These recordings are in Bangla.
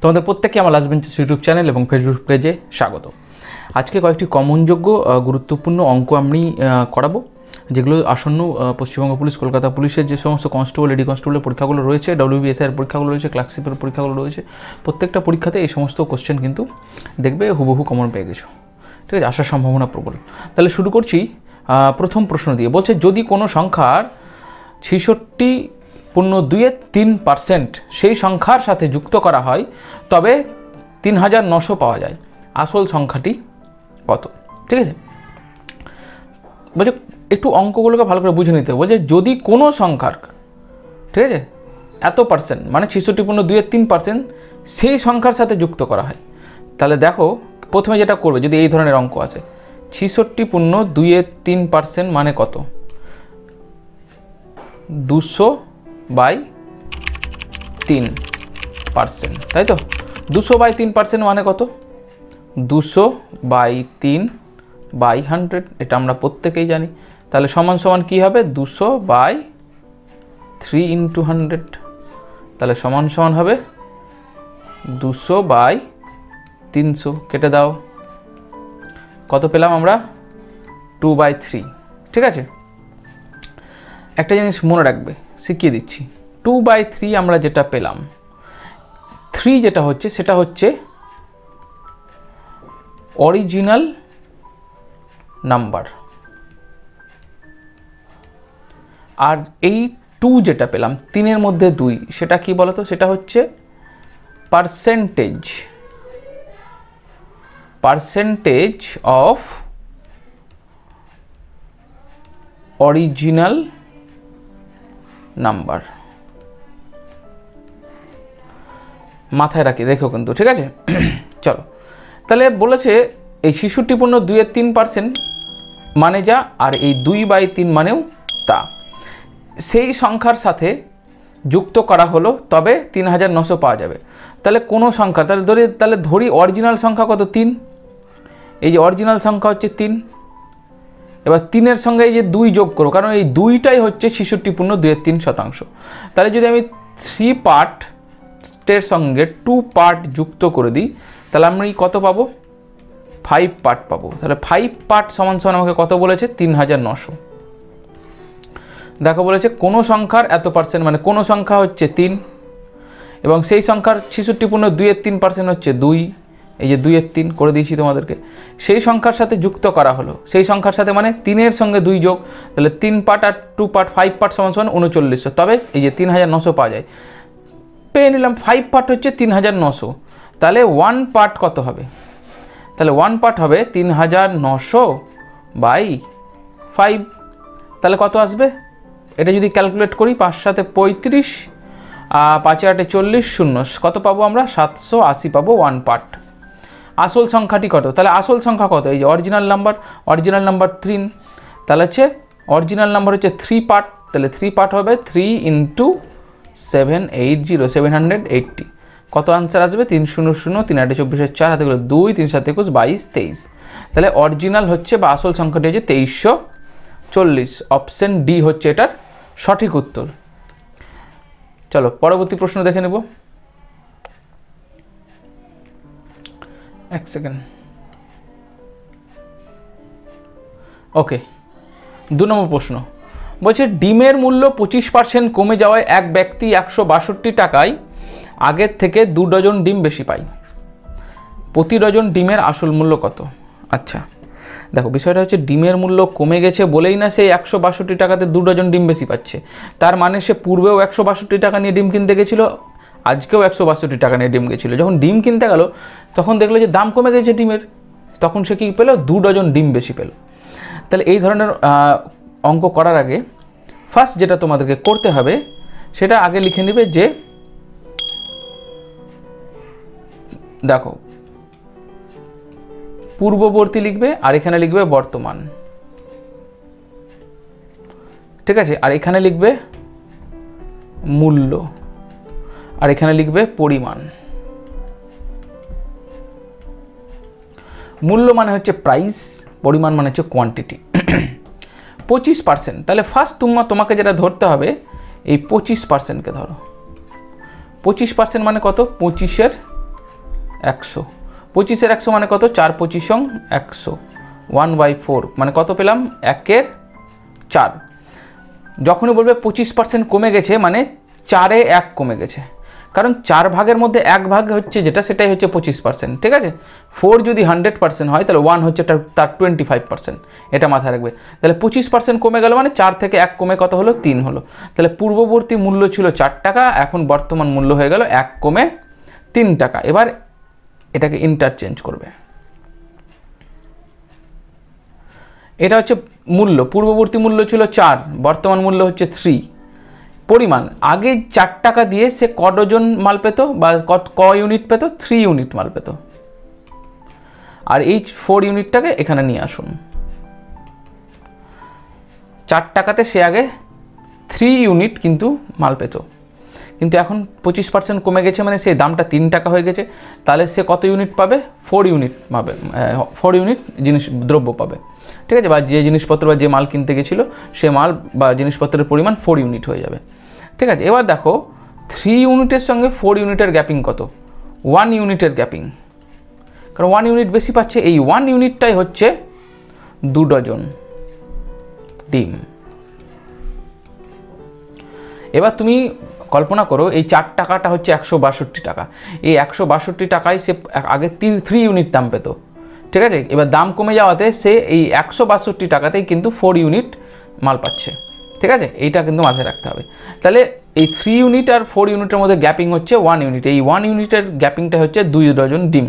তোমাদের প্রত্যেককে আমার লাস্ট বেঞ্চেস ইউটিউব চ্যানেল এবং ফেসবুক পেজে স্বাগত। আজকে কয়েকটি কমনযোগ্য গুরুত্বপূর্ণ অঙ্ক আমি করাবো, যেগুলো আসন্ন পশ্চিমবঙ্গ পুলিশ, কলকাতা পুলিশের যে সমস্ত কনস্টেবল, এডি কনস্টেবলের পরীক্ষাগুলো রয়েছে, WBSI এর পরীক্ষাগুলো রয়েছে, ক্লার্কশিপের পরীক্ষাগুলো রয়েছে, প্রত্যেকটা পরীক্ষাতে এই সমস্ত কোশ্চেন কিন্তু দেখবে হুবহু কমন পেয়ে গেছো। ঠিক আছে, আসার সম্ভাবনা প্রবল। তাহলে শুরু করছি প্রথম প্রশ্ন দিয়ে। বলছে যদি কোনো সংখ্যার 66.23% সেই সংখ্যার সাথে যুক্ত করা হয় তবে 3900 পাওয়া যায়, আসল সংখ্যাটি কত? ঠিক আছে, বলছে একটু অঙ্কগুলোকে ভালো করে বুঝে নিতে হবে। বলছে যদি কোনো সংখ্যার, ঠিক আছে, এত পার্সেন্ট মানে 66.23% সেই সংখ্যার সাথে যুক্ত করা হয়, তাহলে দেখো প্রথমে যেটা করবে যদি এই ধরনের অঙ্ক আসে, 66.23% মানে কত? 200/3%, তাই তো? 200/3% মানে কত? 200/3/100, এটা আমরা প্রত্যেকেই জানি। তাহলে সমান সমান কি হবে? 200/3 × 100, তাহলে সমান সমান হবে 200/300। কেটে দাও, কত পেলাম আমরা? 2/3। ঠিক আছে, একটা জিনিস মনে রাখবে, শিখিয়ে দিচ্ছি। 2/3 আমরা যেটা পেলাম, 3 যেটা হচ্ছে সেটা হচ্ছে অরিজিনাল নাম্বার, আর এই 2 যেটা পেলাম 3-এর মধ্যে 2, সেটা কি বলতো? সেটা হচ্ছে পার্সেন্টেজ অফ অরিজিনাল নাম্বার। মাথায় রাখি, দেখো কিন্তু। ঠিক আছে, চলো তাহলে বলেছে এই 66.23% মানে যা, আর এই 2/3 মানেও তা, সেই সংখ্যার সাথে যুক্ত করা হলো তবে 3900 পাওয়া যাবে। তাহলে কোনো সংখ্যা, তাহলে ধরি অরিজিনাল সংখ্যা কত? 3। এই যে অরিজিনাল সংখ্যা হচ্ছে 3। এবার 3-এর সঙ্গে এই যে 2 যোগ করো, কারণ এই 2টাই হচ্ছে 66.23%। তাহলে যদি আমি 3 পার্টের সঙ্গে 2 পার্ট যুক্ত করে দিই, তাহলে আমি কত পাবো? 5 পার্ট পাবো। তাহলে 5 পার্ট সমান সমান আমাকে কত বলেছে? 3900। দেখো বলেছে কোনো সংখ্যার এত পার্সেন্ট, মানে কোনো সংখ্যা হচ্ছে 3 এবং সেই সংখ্যার 66.23% হচ্ছে 2। এই যে 2/3 করে দিয়েছি তোমাদেরকে, সেই সংখ্যার সাথে যুক্ত করা হলো। সেই সংখ্যার সাথে মানে 3-এর সঙ্গে 2 যোগ, তাহলে 3 পার্ট আর 2 পার্ট 5 পার্ট সমান সমান 3900, তবে এই যে 3900 পাওয়া যায়। পেয়ে নিলাম 5 পার্ট হচ্ছে 3900। তাহলে 1 পার্ট কত হবে? তাহলে 1 পার্ট হবে 3900/5। তাহলে কত আসবে? এটা যদি ক্যালকুলেট করি, 5 × 7 = 35, 5 × 8 = 40, 0 কত পাবো আমরা? 780 পাবো 1 পার্ট। আসল সংখ্যাটি কত? তাহলে আসল সংখ্যা কত? এই যে অরিজিনাল নাম্বার 3, তাহলে হচ্ছে অরিজিনাল নাম্বার হচ্ছে 3 পার্ট, তাহলে 3 পার্ট হবে 3 × 780। কত আনসার আসবে? 300, 3 × 8 = 24, 4 হাতে গেলো 2, 3 × 7 = 21, 23। তাহলে অরিজিনাল হচ্ছে বা আসল সংখ্যাটি হচ্ছে 2340। অপশন ডি হচ্ছে এটার সঠিক উত্তর। চলো পরবর্তী প্রশ্ন দেখে নেব। এক সেকেন্ড। ওকে, 2 নম্বর প্রশ্ন বলছে ডিমের মূল্য 25% কমে যাওয়ায় এক ব্যক্তি 162 টাকায় আগের থেকে 2 ডজন ডিম বেশি পায়। প্রতি ডজন ডিমের আসল মূল্য কত? আচ্ছা দেখো, বিষয়টা হচ্ছে ডিমের মূল্য কমে গেছে বলেই না সেই 162 টাকাতে 2 ডজন ডিম বেশি পাচ্ছে। তার মানে সে পূর্বেও 162 টাকা নিয়ে ডিম কিনতে গেছিলো, আজকেও 162 টাকা নিয়ে ডিম গেছিলো। যখন ডিম কিনতে গেল তখন দেখলো যে দাম কমে গেছে ডিমের, তখন সে কী পেলো? 2 ডজন ডিম বেশি পেল। তাহলে এই ধরনের অঙ্ক করার আগে ফার্স্ট যেটা তোমাদেরকে করতে হবে সেটা আগে লিখে নেবে যে, দেখো পূর্ববর্তী লিখবে আর এখানে লিখবে বর্তমান। ঠিক আছে, আর এখানে লিখবে মূল্য আর এখানে লিখবে পরিমাণ। মূল্য মানে হচ্ছে প্রাইস, পরিমাণ মানে হচ্ছে কোয়ান্টিটি। 25%, তাহলে ফার্স্ট তোমাকে যেটা ধরতে হবে এই 25%কে ধরো। 25% মানে কত? 25-এর 100, 25-এর 100 মানে কত, 4 25 100, 1/4 মানে কত পেলাম, 1/4। যখনই বলবে 25% কমে গেছে মানে 4-এ 1 কমে গেছে, কারণ 4 ভাগের মধ্যে 1 ভাগ হচ্ছে যেটা, সেটাই হচ্ছে 25%, ঠিক আছে। 4 যদি 100% হয় তাহলে 1 হচ্ছে তার 25%, এটা মাথায় রাখবে। তাহলে 25% কমে গেল মানে 4 থেকে 1 কমে কত হলো, 3 হলো। তাহলে পূর্ববর্তী মূল্য ছিল 4 টাকা, এখন বর্তমান মূল্য হয়ে গেল 1 কমে 3 টাকা। এবার এটাকে ইন্টারচেঞ্জ করবে। এটা হচ্ছে মূল্য, পূর্ববর্তী মূল্য ছিল 4, বর্তমান মূল্য হচ্ছে 3। পরিমাণ, আগে 4 টাকা দিয়ে সে ক ডজন মাল পেত বা ক ইউনিট পেত, 3 ইউনিট মাল পেত। আর এই 4 ইউনিটটাকে এখানে নিয়ে আসুন। 4 টাকাতে সে আগে 3 ইউনিট কিন্তু মাল পেত, কিন্তু এখন 25% কমে গেছে মানে সেই দামটা 3 টাকা হয়ে গেছে। তাহলে সে কত ইউনিট পাবে, 4 ইউনিট পাবে, 4 ইউনিট দ্রব্য পাবে, ঠিক আছে। বা যে জিনিসপত্র বা যে মাল কিনতে গেছিলো সে মাল বা জিনিসপত্রের পরিমাণ 4 ইউনিট হয়ে যাবে, ঠিক আছে। এবার দেখো 3 ইউনিটের সঙ্গে 4 ইউনিটের গ্যাপিং কত, 1 ইউনিটের গ্যাপিং, কারণ 1 ইউনিট বেশি পাচ্ছে। এই 1 ইউনিটটাই হচ্ছে 2 ডজন ডিম। এবার তুমি কল্পনা করো এই 4 টাকাটা হচ্ছে 162 টাকা, এই 162 টাকায় সে আগে 3 ইউনিট দাম পেত, ঠিক আছে। এবার দাম কমে যাওয়াতে সে এই 162 টাকাতেই কিন্তু 4 ইউনিট মাল পাচ্ছে, ঠিক আছে। এইটা কিন্তু মাথায় রাখতে হবে। তাহলে এই 3 ইউনিট আর 4 ইউনিটের মধ্যে গ্যাপিং হচ্ছে 1 ইউনিট, এই 1 ইউনিটের গ্যাপিংটা হচ্ছে 2 ডজন ডিম।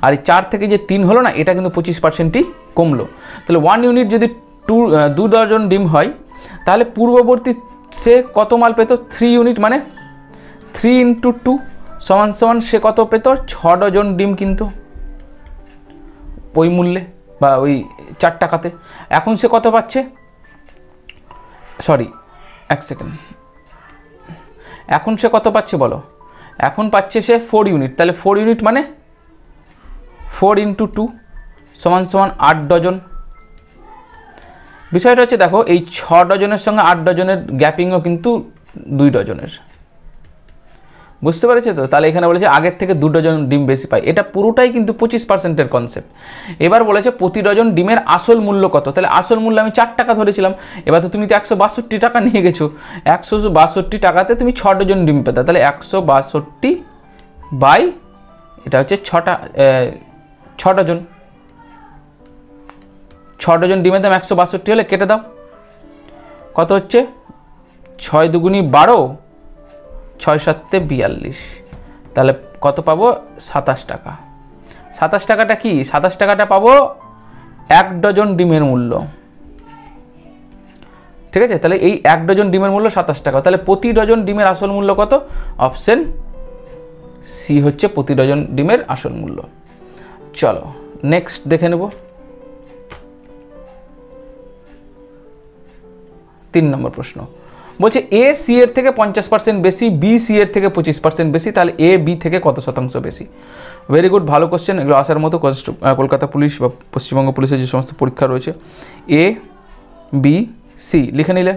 আর এই 4 থেকে যে 3 হলো না, এটা কিন্তু 25%ই কমলো। তাহলে 1 ইউনিট যদি 2 ডজন ডিম হয়, তাহলে পূর্ববর্তী সে কত মাল পেত, 3 ইউনিট মানে 3 × 2 সমান সে কত পেত, 6 ডজন ডিম কিন্তু ওই মূল্যে বা ওই 4 টাকাতে। এখন সে কত পাচ্ছে, সরি 1 সেকেন্ড, এখন সে কত পাচ্ছে বলো, এখন পাচ্ছে সে 4 ইউনিট। তাহলে 4 ইউনিট মানে 4 × 2 সমান 8 ডজন। বিষয়টা হচ্ছে দেখো এই 6 ডজনের সঙ্গে 8 ডজনের গ্যাপিংও কিন্তু 2 ডজনের, বুঝতে পেরেছো তো। তাহলে এখানে বলেছে আগের থেকে 2 ডজন ডিম বেশি পাই, এটা পুরোটাই কিন্তু 25%-এর কনসেপ্ট। এবার বলেছে প্রতি ডজন ডিমের আসল মূল্য কত, তাহলে আসল মূল্য আমি 4 টাকা ধরেছিলাম, এবার তো তুমি তো 162 টাকা নিয়ে গেছো, 162 টাকাতে তুমি 6 ডজন ডিম পেতে, তাহলে 162 বাই এটা হচ্ছে 6 ডজন, 6 ডজন ডিমের দাম 162 হলে কেটে দাও, কত হচ্ছে 6 দুগুনি 12, 6 7 42, তাহলে কত পাবো 27 টাকা। 27 টাকাটা কি, 27 টাকাটা পাবো 1 ডজন ডিমের মূল্য, ঠিক আছে। তাহলে এই 1 ডজন ডিমের মূল্য 27 টাকা। তাহলে প্রতি ডজন ডিমের আসল মূল্য কত, অপশন সি হচ্ছে প্রতি ডজন ডিমের আসল মূল্য। চলো নেক্সট দেখে নেব 3 নম্বর প্রশ্ন। বলছে এ সি এর থেকে 50% বেশি, বি সি এর থেকে 25% বেশি, তাহলে এ বি থেকে কত শতাংশ বেশি। ভেরি গুড, ভালো কোশ্চেন, এগুলো আসার মতো। কলকাতা পুলিশ বা পশ্চিমবঙ্গ পুলিশের যে সমস্ত পরীক্ষা রয়েছে, এ বি সি লিখে নিলে।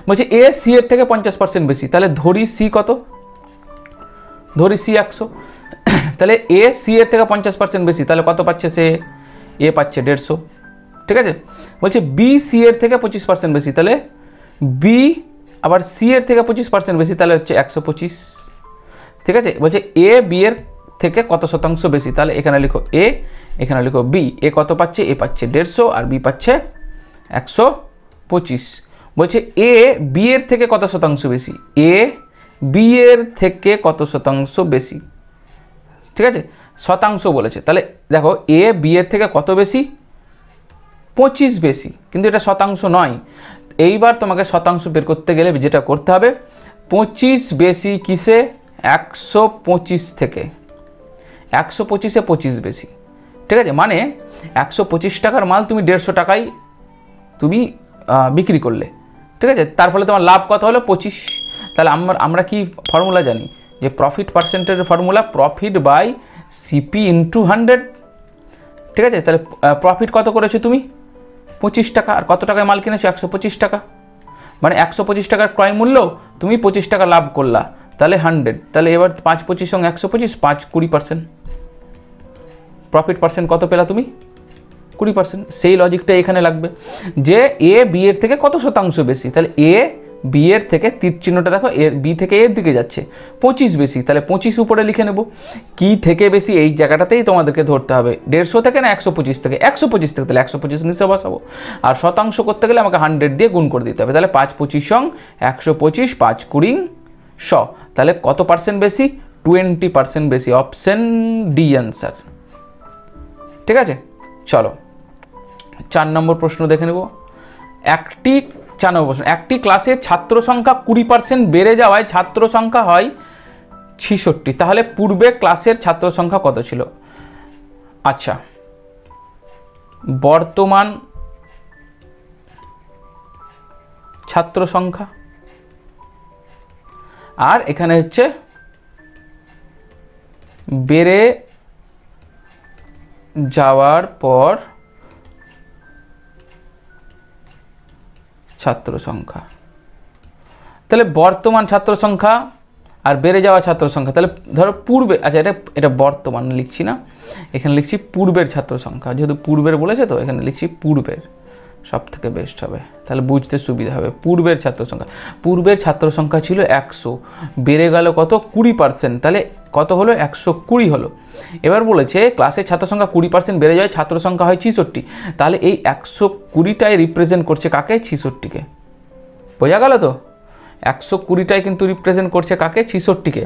বলছে এ সি এর থেকে 50% বেশি, তাহলে ধরি সি কত, ধরি সি 100, তাহলে এ সি এর থেকে 50% বেশি, তাহলে কত পাচ্ছে সে, এ পাচ্ছে 150, ঠিক আছে। বলছে বি সি এর থেকে 25% বেশি, তাহলে বি আবার সি এর থেকে 25% বেশি, তাহলে হচ্ছে 125, ঠিক আছে। বলছে এ বি এর থেকে কত শতাংশ বেশি, তাহলে এখানে লিখো এ, এখানে লিখো বি। এ কত পাচ্ছে, এ পাচ্ছে 150 আর বি পাচ্ছে 125। বলছে এ বি এর থেকে কত শতাংশ বেশি, এ বি এর থেকে কত শতাংশ বেশি, ঠিক আছে, শতাংশ বলেছে। তাহলে দেখো এ বি এর থেকে কত বেশি, 25 বেশি, কিন্তু এটা শতাংশ নয়। এইবার তোমাকে শতাংশ বের করতে গেলে যেটা করতে হবে, 25 বেশি কিসে, 125 থেকে, 125-এ 25 বেশি, ঠিক আছে। মানে 125 টাকার মাল তুমি 150 টাকায় তুমি বিক্রি করলে, ঠিক আছে। তার ফলে তোমার লাভ কত হলো, 25। তাহলে আমরা কি ফর্মুলা জানি, যে প্রফিট পার্সেন্টেজের formula profit by CP into 100, ঠিক আছে। তাহলে প্রফিট কত করেছো তুমি, 25 টাকা, আর কত টাকায় মাল কিনেছো, 125 টাকা, মানে 125 টাকার ক্রয় মূল্য, তুমি 25 টাকা লাভ করলা, তাহলে 100, তাহলে এবার 5 25 সঙ্গে 125, 5 20%। প্রফিট পার্সেন্ট কত পেলা তুমি? 20%। সেই লজিকটা এখানে লাগবে যে এ বি এর থেকে কত শতাংশ বেশি, তাহলে এ বি এর থেকে তীর চিহ্নটা দেখো, এর বি থেকে এর দিকে যাচ্ছে, 25 বেশি, তাহলে 25 উপরে লিখে নেব। কি থেকে বেশি এই জায়গাটাতেই তোমাদেরকে ধরতে হবে, 150 থেকে না 125 থেকে? 125 থেকে, তাহলে 125 নিচে বসাবো। আর শতাংশ করতে গেলে আমাকে 100 দিয়ে গুণ করে দিতে হবে, তাহলে 5 25 সং 125, 5 20 100, তাহলে কত পার্সেন্ট বেশি? 20% বেশি। Option D answer. ঠিক আছে, চলো 4 নম্বর প্রশ্ন দেখে নেব। 4 নম্বর প্রশ্ন, একটি ক্লাসের ছাত্র সংখ্যা 20% বেড়ে যাওয়ায় ছাত্র সংখ্যা হয় 66, তাহলে পূর্বে ক্লাসের ছাত্র সংখ্যা কত ছিল? আচ্ছা, বর্তমান ছাত্র সংখ্যা, আর এখানে হচ্ছে বেড়ে যাওয়ার পর ছাত্র সংখ্যা। তাহলে বর্তমান ছাত্র সংখ্যা আর বেড়ে যাওয়া ছাত্র সংখ্যা, তাহলে ধরো পূর্বে, আচ্ছা এটা বর্তমান লিখছি না, এখানে লিখছি পূর্বের ছাত্র সংখ্যা, যেহেতু পূর্বের বলেছে তো এখানে লিখছি পূর্বের, সব থেকে বেস্ট হবে, তাহলে বুঝতে সুবিধা হবে। পূর্বের ছাত্র সংখ্যা, পূর্বের ছাত্র সংখ্যা ছিল 100, বেড়ে গেল কত? 20%, তাহলে কত হলো? 120 হলো। এবার বলেছে ক্লাসের ছাত্র সংখ্যা 20% বেড়ে যায়, ছাত্র সংখ্যা হয় 66, তাহলে এই 120টাই রিপ্রেজেন্ট করছে কাকে? 66কে। বোঝা গেল তো? 120টাই কিন্তু রিপ্রেজেন্ট করছে কাকে? 66কে,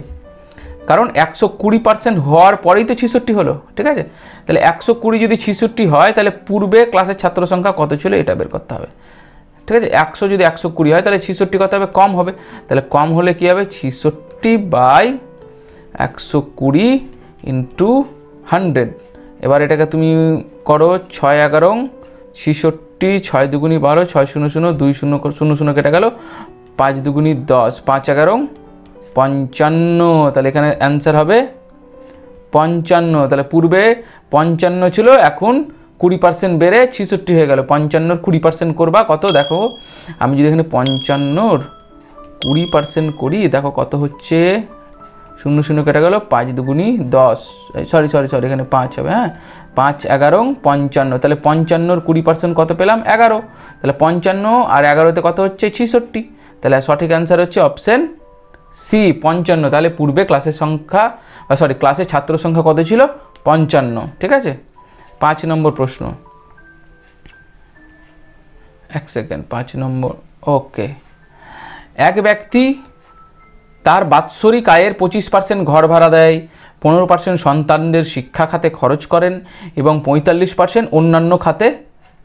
কারণ 120% হওয়ার পরেই তো 66 হলো। ঠিক আছে, তাহলে 120 যদি 66 হয়, তাহলে পূর্বে ক্লাসের ছাত্র সংখ্যা কত ছিল এটা বের করতে হবে। ঠিক আছে, 100 যদি 120 হয়, তাহলে 66 কত হবে? কম হবে, তাহলে কম হলে কি হবে? 66/120 ইন্টু 100। এবার এটাকে তুমি করো 6 11 66, 6 দুগুনি 12, 6 0 0, 2 0 0 0 কেটে গেল, 5 দুগুনি 10, 5 11 55, তাহলে এখানে অ্যান্সার হবে 55। তাহলে পূর্বে 55 ছিল, এখন 20% বেড়ে 66 হয়ে গেল। 55-র 20% করবা কত? দেখো আমি যদি এখানে 55-র 20% করি, দেখো কত হচ্ছে? 0 0 কেটে গেল, 5 দুগুনি 10, সরি এখানে 5 হবে, হ্যাঁ 5 11 55, তাহলে 55-র 20% কত পেলাম? 11, তাহলে 55 আর 11তে কত হচ্ছে? 66, তাহলে সঠিক অ্যান্সার হচ্ছে অপশন সি 55। তাহলে পূর্বে ক্লাসের সংখ্যা, ক্লাসের ছাত্র সংখ্যা কত ছিল? 55। ঠিক আছে, 5 নম্বর প্রশ্ন, 1 সেকেন্ড, 5 নম্বর, ওকে। এক ব্যক্তি তার বাৎসরিক আয়ের 25% ঘর ভাড়া দেয়, 15% সন্তানদের শিক্ষা খাতে খরচ করেন এবং 45% অন্যান্য খাতে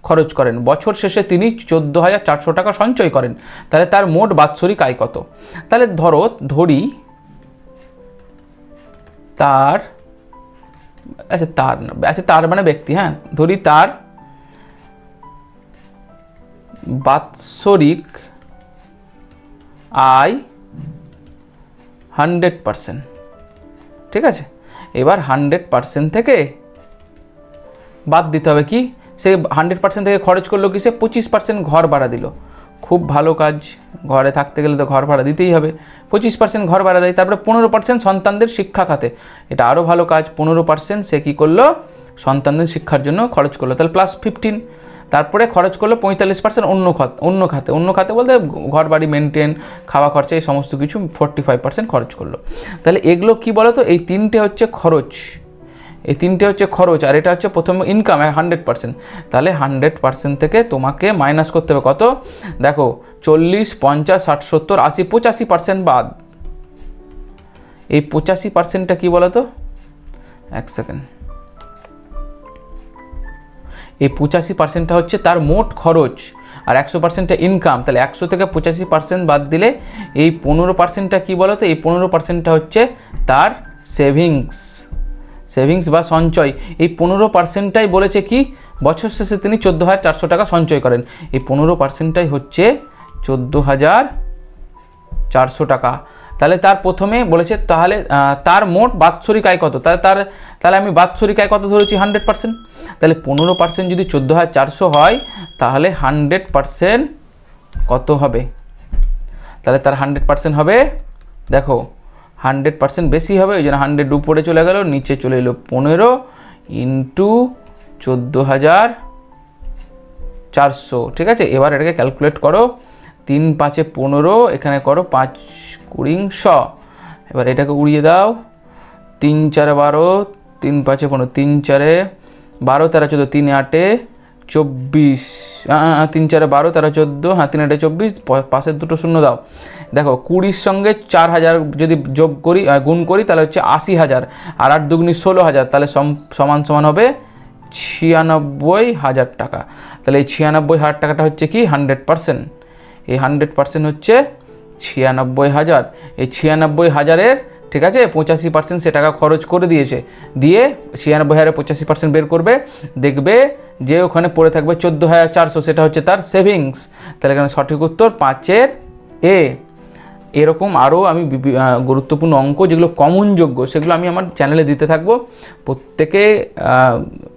খরচ করেন। বছর শেষে তিনি 14,400 টাকা সঞ্চয় করেন, তাহলে তার মোট বাৎসরিক আয় কত? তাহলে ধরি তার, তার মানে ব্যক্তি, হ্যাঁ ধরি তার বাৎসরিক আয় 100%। ঠিক আছে, এবার 100% থেকে বাদ দিতে হবে কি? সে 100% থেকে খরচ করলো কি? সে 25% ঘর ভাড়া দিল। খুব ভালো কাজ, ঘরে থাকতে গেলে তো ঘর ভাড়া দিতেই হবে। 25% ঘর ভাড়া দেয়, তারপরে 15% সন্তানদের শিক্ষা খাতে, এটা আরও ভালো কাজ। 15% সে কী করলো? সন্তানদের শিক্ষার জন্য খরচ করলো, তাহলে +15। তারপরে খরচ করলো 45% অন্য খাতে বলতে ঘর বাড়ি মেনটেন, খাওয়া খরচা, এই সমস্ত কিছু 45% খরচ করলো। তাহলে এগুলো কি বলো তো? এই তিনটে হচ্ছে খরচ, আর এটা হচ্ছে প্রথম ইনকাম 100%। তাহলে 100% থেকে তোমাকে মাইনাস করতে হবে কত? দেখো 40, 50, 60, 70, 80, 85% বাদ। এই 85%টা কি বলো তো? 1 সেকেন্ড, এই 85%টা হচ্ছে তার মোট খরচ, আর 100%টা ইনকাম। তাহলে 100 থেকে 85% বাদ দিলে এই 15%টা কি বলো তো? এই 15%টা হচ্ছে তার সেভিংস বা সঞ্চয়। এই 15%টাই বলেছে কি? বছর শেষে তিনি 14,400 টাকা সঞ্চয় করেন। এই 15%টাই হচ্ছে 14,400 টাকা। তাহলে তার প্রথমে বলেছে, তাহলে তার মোট বাৎসরিক আয় কত? তাহলে আমি বাৎসরিক আয় কত ধরেছি? 100%। তাহলে 15% যদি 14,400 হয়, তাহলে 100% কত হবে? তাহলে তার 100% হবে, দেখো 100% বেশি হবে, ওই জন্য 100 উপরে চলে গেল, নিচে চলে এলো 15 ইন্টু 14,400। ঠিক আছে, এবার এটাকে ক্যালকুলেট করো, 3 5 15, এখানে করো 5 20 100, এবার এটাকে উড়িয়ে দাও, 3 4 12, 3 5 15, 3 4 12 13 14, 3 8 24, 3 4 12 13 14, হ্যাঁ 3 8 24, পাশের দুটো শূন্য দাও। দেখো 20-র সঙ্গে 4000 যদি যোগ করি, গুণ করি, তাহলে হচ্ছে 80,000, আর 8 দুগুণী 16,000, তাহলে সমান সমান হবে 96,000 টাকা। তাহলে এই 96,000 টাকাটা হচ্ছে কি 100%, এই 100% হচ্ছে 96,000। এই 96,000-এর ঠিক আছে 85% সে টাকা খরচ করে দিয়েছে, দিয়ে 96,000-এর 85% বের করবে, দেখবে যে ওখানে পড়ে থাকবে 14,400, সেটা হচ্ছে তার সেভিংস। তাহলে এখানে সঠিক উত্তর 5-এর এ। এরকম আরও আমি গুরুত্বপূর্ণ অঙ্ক যেগুলো কমন যোগ্য, সেগুলো আমি আমার চ্যানেলে দিতে থাকবো, প্রত্যেকে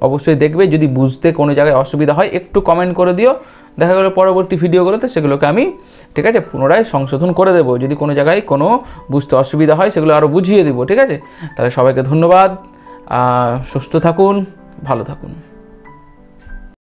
অবশ্যই দেখবে। যদি বুঝতে কোনো জায়গায় অসুবিধা হয় একটু কমেন্ট করে দিও, দেখা গেলো পরবর্তী ভিডিওগুলোতে সেগুলোকে আমি ঠিক আছে পুনরায় সংশোধন করে দেবো। যদি কোনো জায়গায় কোনো বুঝতে অসুবিধা হয় সেগুলো আরও বুঝিয়ে দেবো। ঠিক আছে, তাহলে সবাইকে ধন্যবাদ, সুস্থ থাকুন, ভালো থাকুন।